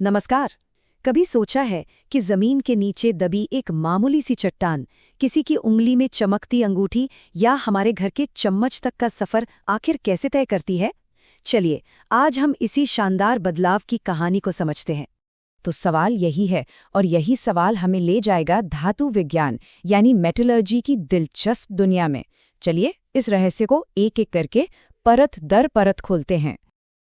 नमस्कार। कभी सोचा है कि जमीन के नीचे दबी एक मामूली सी चट्टान, किसी की उंगली में चमकती अंगूठी या हमारे घर के चम्मच तक का सफर आखिर कैसे तय करती है? चलिए, आज हम इसी शानदार बदलाव की कहानी को समझते हैं। तो सवाल यही है, और यही सवाल हमें ले जाएगा धातु विज्ञान यानी मेटलर्जी की दिलचस्प दुनिया में। चलिए इस रहस्य को एक एक करके परत दर परत खोलते हैं।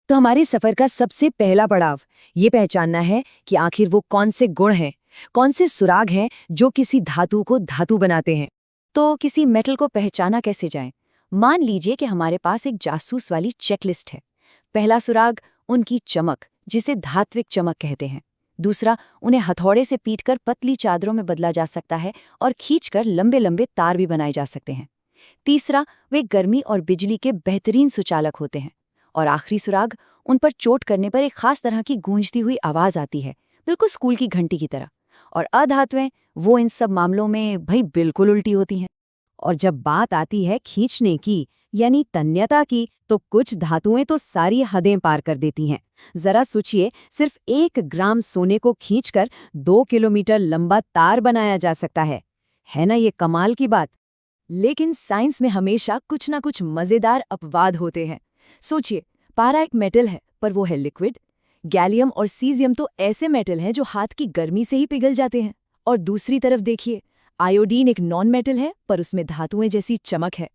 तो हमारे सफर का सबसे पहला पड़ाव ये पहचानना है कि आखिर वो कौन से गुण हैं, कौन से सुराग हैं जो किसी धातु को धातु बनाते हैं। तो किसी मेटल को पहचाना कैसे जाए? मान लीजिए कि हमारे पास एक जासूस वाली चेकलिस्ट है। पहला सुराग उनकी चमक, जिसे धात्विक चमक कहते हैं। दूसरा, उन्हें हथौड़े से पीटकर पतली चादरों में बदला जा सकता है और खींचकर लंबे लंबे तार भी बनाए जा सकते हैं। तीसरा, वे गर्मी और बिजली के बेहतरीन सुचालक होते हैं। और आखिरी सुराग, उन पर चोट करने पर एक खास तरह की गूंजती हुई आवाज आती है, बिल्कुल स्कूल की घंटी की तरह। और अधातुएं, वो इन सब मामलों में भाई बिल्कुल उल्टी होती हैं। और जब बात आती है खींचने की यानी तन्यता की, तो कुछ धातुएं तो सारी हदें पार कर देती हैं। जरा सोचिए, सिर्फ 1 ग्राम सोने को खींचकर 2 किलोमीटर लंबा तार बनाया जा सकता है ना ये कमाल की बात। लेकिन साइंस में हमेशा कुछ ना कुछ मजेदार अपवाद होते हैं। सोचिए, पारा एक मेटल है, पर वो है लिक्विड। गैलियम और सीजियम तो ऐसे मेटल हैं जो हाथ की गर्मी से ही पिघल जाते हैं। और दूसरी तरफ देखिए, आयोडीन एक नॉन मेटल है, पर उसमें धातुएं जैसी चमक है।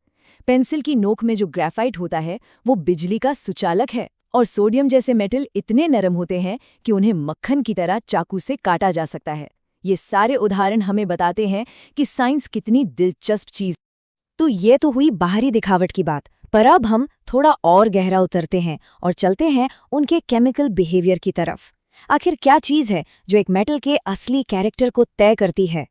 पेंसिल की नोक में जो ग्रेफाइट होता है, वो बिजली का सुचालक है। और सोडियम जैसे मेटल इतने नरम होते हैं कि उन्हें मक्खन की तरह चाकू से काटा जा सकता है। ये सारे उदाहरण हमें बताते हैं कि साइंस कितनी दिलचस्प चीज। तो ये तो हुई बाहरी दिखावट की बात, पर अब हम थोड़ा और गहरा उतरते हैं और चलते हैं उनके केमिकल बिहेवियर की तरफ। आखिर क्या चीज़ है जो एक मेटल के असली कैरेक्टर को तय करती है?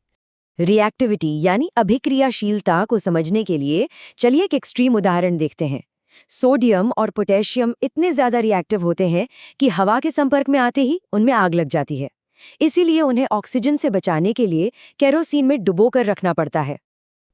रिएक्टिविटी यानी अभिक्रियाशीलता को समझने के लिए चलिए एक एक्सट्रीम उदाहरण देखते हैं। सोडियम और पोटेशियम इतने ज़्यादा रिएक्टिव होते हैं कि हवा के संपर्क में आते ही उनमें आग लग जाती है। इसीलिए उन्हें ऑक्सीजन से बचाने के लिए केरोसिन में डुबोकर रखना पड़ता है।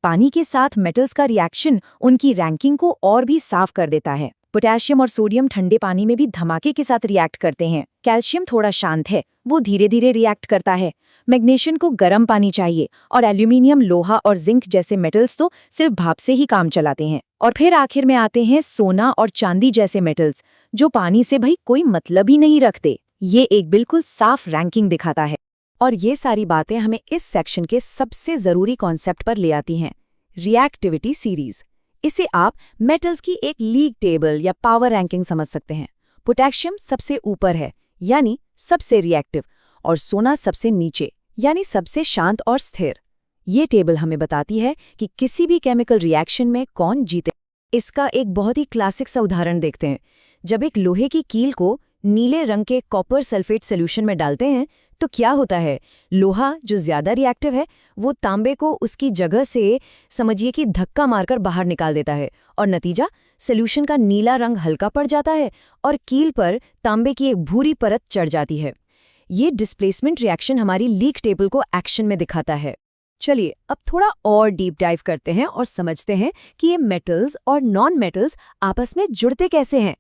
पानी के साथ मेटल्स का रिएक्शन उनकी रैंकिंग को और भी साफ कर देता है। पोटेशियम और सोडियम ठंडे पानी में भी धमाके के साथ रिएक्ट करते हैं। कैल्शियम थोड़ा शांत है, वो धीरे धीरे रिएक्ट करता है। मैग्नीशियम को गर्म पानी चाहिए, और एल्यूमिनियम, लोहा और जिंक जैसे मेटल्स तो सिर्फ भाप से ही काम चलाते हैं। और फिर आखिर में आते हैं सोना और चांदी जैसे मेटल्स, जो पानी से भाई कोई मतलब ही नहीं रखते। ये एक बिल्कुल साफ रैंकिंग दिखाता है। और ये सारी बातें हमें इस सेक्शन के सबसे ज़रूरी कॉन्सेप्ट पर ले आती हैं, रिएक्टिविटी सीरीज। इसे आप मेटल्स की एक लीग टेबल या पावर रैंकिंग समझ सकते हैं। पोटेशियम सबसे ऊपर है, यानी सबसे रिएक्टिव, और सोना सबसे नीचे, यानी सबसे शांत और स्थिर। ये टेबल हमें बताती है कि किसी भी केमिकल रिएक्शन में कौन जीते। इसका एक बहुत ही क्लासिक सा उदाहरण देखते हैं। जब एक लोहे की कील को नीले रंग के कॉपर सल्फेट सोल्यूशन में डालते हैं, तो क्या होता है? लोहा जो ज्यादा रिएक्टिव है, वो तांबे को उसकी जगह से समझिए कि धक्का मारकर बाहर निकाल देता है, और नतीजा, सोल्यूशन का नीला रंग हल्का पड़ जाता है और कील पर तांबे की एक भूरी परत चढ़ जाती है। ये डिस्प्लेसमेंट रिएक्शन हमारी लीग टेबल को एक्शन में दिखाता है। चलिए अब थोड़ा और डीप डाइव करते हैं और समझते हैं कि ये मेटल्स और नॉन मेटल्स आपस में जुड़ते कैसे हैं।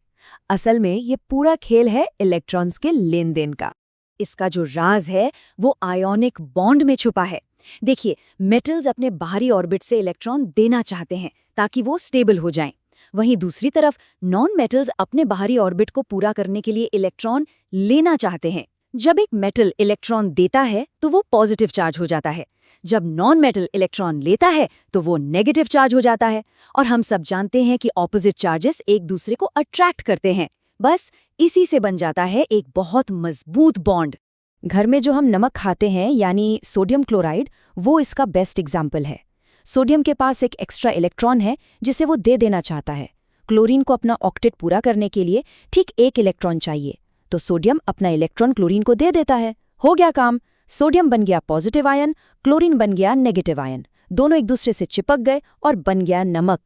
असल में ये पूरा खेल है इलेक्ट्रॉन्स के लेन देन का। इसका जो राज है वो आयोनिक बॉन्ड में छुपा है। देखिए, मेटल्स अपने बाहरी ऑर्बिट से इलेक्ट्रॉन देना चाहते हैं ताकि वो स्टेबल हो जाएं। वहीं दूसरी तरफ नॉन मेटल्स अपने बाहरी ऑर्बिट को पूरा करने के लिए इलेक्ट्रॉन लेना चाहते हैं। जब एक मेटल इलेक्ट्रॉन देता है तो वो पॉजिटिव चार्ज हो जाता है। जब नॉन मेटल इलेक्ट्रॉन लेता है तो वो नेगेटिव चार्ज हो जाता है। और हम सब जानते हैं कि ऑपोजिट चार्जेस एक दूसरे को अट्रैक्ट करते हैं। बस इसी से बन जाता है एक बहुत मजबूत बॉन्ड। घर में जो हम नमक खाते हैं यानी सोडियम क्लोराइड, वो इसका बेस्ट एग्जाम्पल है। सोडियम के पास एक एक्स्ट्रा इलेक्ट्रॉन है जिसे वो दे देना चाहता है। क्लोरीन को अपना ऑक्टेट पूरा करने के लिए ठीक 1 इलेक्ट्रॉन चाहिए, तो सोडियम अपना इलेक्ट्रॉन क्लोरीन को दे देता है। हो गया काम। सोडियम बन गया पॉजिटिव आयन, क्लोरीन बन गया नेगेटिव आयन। दोनों एक दूसरे से चिपक गए और बन गया नमक।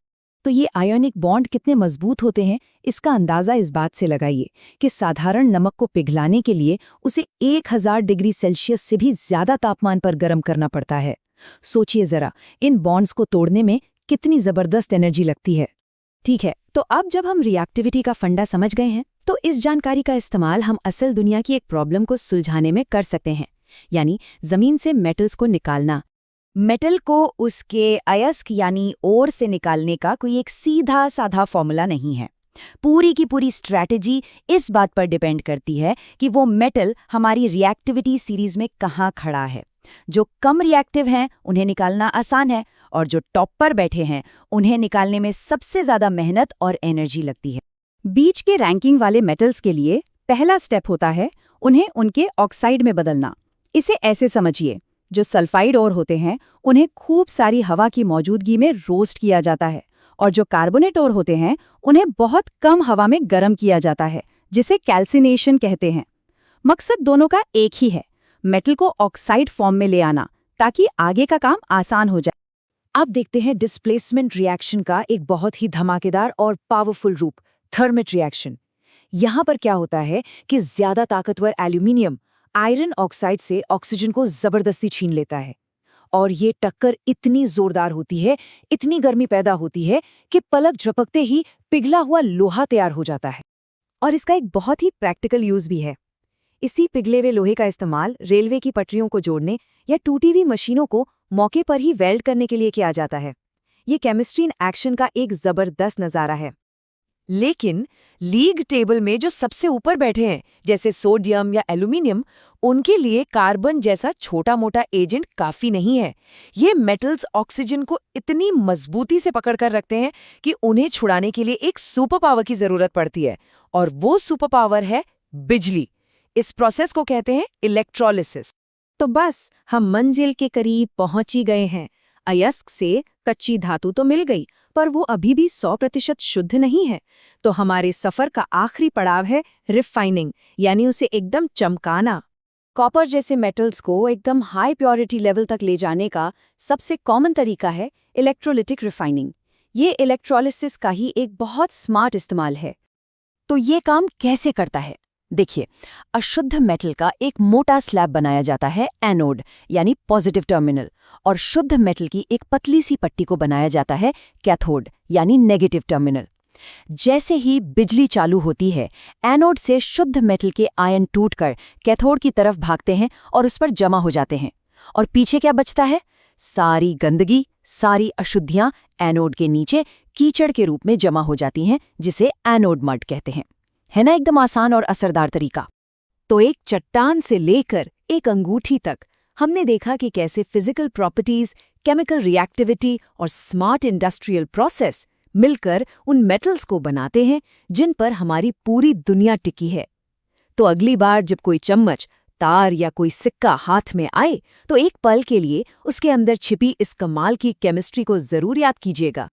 तो ये आयोनिक बॉन्ड कितने मजबूत होते हैं, इसका अंदाजा इस बात से लगाइए कि साधारण नमक को पिघलाने के लिए उसे 1000 डिग्री सेल्सियस से भी ज्यादा तापमान पर गर्म करना पड़ता है। सोचिए जरा, इन बॉन्ड्स को तोड़ने में कितनी जबरदस्त एनर्जी लगती है। ठीक है, तो अब जब हम रिएक्टिविटी का फंडा समझ गए हैं, तो इस जानकारी का इस्तेमाल हम असल दुनिया की एक प्रॉब्लम को सुलझाने में कर सकते हैं, यानी जमीन से मेटल्स को निकालना। मेटल को उसके अयस्क यानी ओर से निकालने का कोई एक सीधा साधा फॉर्मूला नहीं है। पूरी की पूरी स्ट्रैटेजी इस बात पर डिपेंड करती है कि वो मेटल हमारी रिएक्टिविटी सीरीज में कहाँ खड़ा है। जो कम रिएक्टिव हैं उन्हें निकालना आसान है, और जो टॉप पर बैठे हैं उन्हें निकालने में सबसे ज्यादा मेहनत और एनर्जी लगती है। बीच के रैंकिंग वाले मेटल्स के लिए पहला स्टेप होता है उन्हें उनके ऑक्साइड में बदलना। इसे ऐसे समझिए, जो सल्फाइड ओर होते हैं उन्हें खूब सारी हवा की मौजूदगी में रोस्ट किया जाता है, और जो कार्बोनेट ओर होते हैं उन्हें बहुत कम हवा में गर्म किया जाता है, जिसे कैल्सिनेशन कहते हैं। मकसद दोनों का एक ही है, मेटल को ऑक्साइड फॉर्म में ले आना, ताकि आगे का काम आसान हो जाए। अब देखते हैं डिस्प्लेसमेंट रिएक्शन का एक बहुत ही धमाकेदार और पावरफुल रूप, थर्मिट रिएक्शन। यहाँ पर क्या होता है कि ज्यादा ताकतवर एल्यूमिनियम आयरन ऑक्साइड से ऑक्सीजन को जबरदस्ती छीन लेता है, और ये टक्कर इतनी जोरदार होती है, इतनी गर्मी पैदा होती है कि पलक झपकते ही पिघला हुआ लोहा तैयार हो जाता है। और इसका एक बहुत ही प्रैक्टिकल यूज भी है। इसी पिघले हुए लोहे का इस्तेमाल रेलवे की पटरियों को जोड़ने या टूटी हुई मशीनों को मौके पर ही वेल्ड करने के लिए किया जाता है। ये केमिस्ट्री इन एक्शन का एक जबरदस्त नज़ारा है। लेकिन लीग टेबल में जो सबसे ऊपर बैठे हैं, जैसे सोडियम या एल्यूमिनियम, उनके लिए कार्बन जैसा छोटा मोटा एजेंट काफी नहीं है। ये मेटल्स ऑक्सीजन को इतनी मजबूती से पकड़ कर रखते हैं कि उन्हें छुड़ाने के लिए एक सुपर पावर की जरूरत पड़ती है, और वो सुपर पावर है बिजली। इस प्रोसेस को कहते हैं इलेक्ट्रोलिसिस। तो बस हम मंजिल के करीब पहुंच ही गए हैं। अयस्क से कच्ची धातु तो मिल गई, पर वो अभी भी 100% शुद्ध नहीं है। तो हमारे सफर का आखिरी पड़ाव है रिफाइनिंग, यानी उसे एकदम चमकाना। कॉपर जैसे मेटल्स को एकदम हाई प्योरिटी लेवल तक ले जाने का सबसे कॉमन तरीका है इलेक्ट्रोलिटिक रिफाइनिंग। ये इलेक्ट्रोलिसिस का ही एक बहुत स्मार्ट इस्तेमाल है। तो ये काम कैसे करता है? देखिए, अशुद्ध मेटल का एक मोटा स्लैब बनाया जाता है एनोड यानी पॉजिटिव टर्मिनल, और शुद्ध मेटल की एक पतली सी पट्टी को बनाया जाता है कैथोड यानी नेगेटिव टर्मिनल। जैसे ही बिजली चालू होती है, एनोड से शुद्ध मेटल के आयन टूटकर कैथोड की तरफ भागते हैं और उस पर जमा हो जाते हैं। और पीछे क्या बचता है? सारी गंदगी, सारी अशुद्धियां एनोड के नीचे कीचड़ के रूप में जमा हो जाती हैं, जिसे एनोड मड कहते हैं। है ना एकदम आसान और असरदार तरीका? तो एक चट्टान से लेकर एक अंगूठी तक हमने देखा कि कैसे फिजिकल प्रॉपर्टीज, केमिकल रिएक्टिविटी और स्मार्ट इंडस्ट्रियल प्रोसेस मिलकर उन मेटल्स को बनाते हैं जिन पर हमारी पूरी दुनिया टिकी है। तो अगली बार जब कोई चम्मच, तार या कोई सिक्का हाथ में आए, तो एक पल के लिए उसके अंदर छिपी इस कमाल की केमिस्ट्री को जरूर याद कीजिएगा।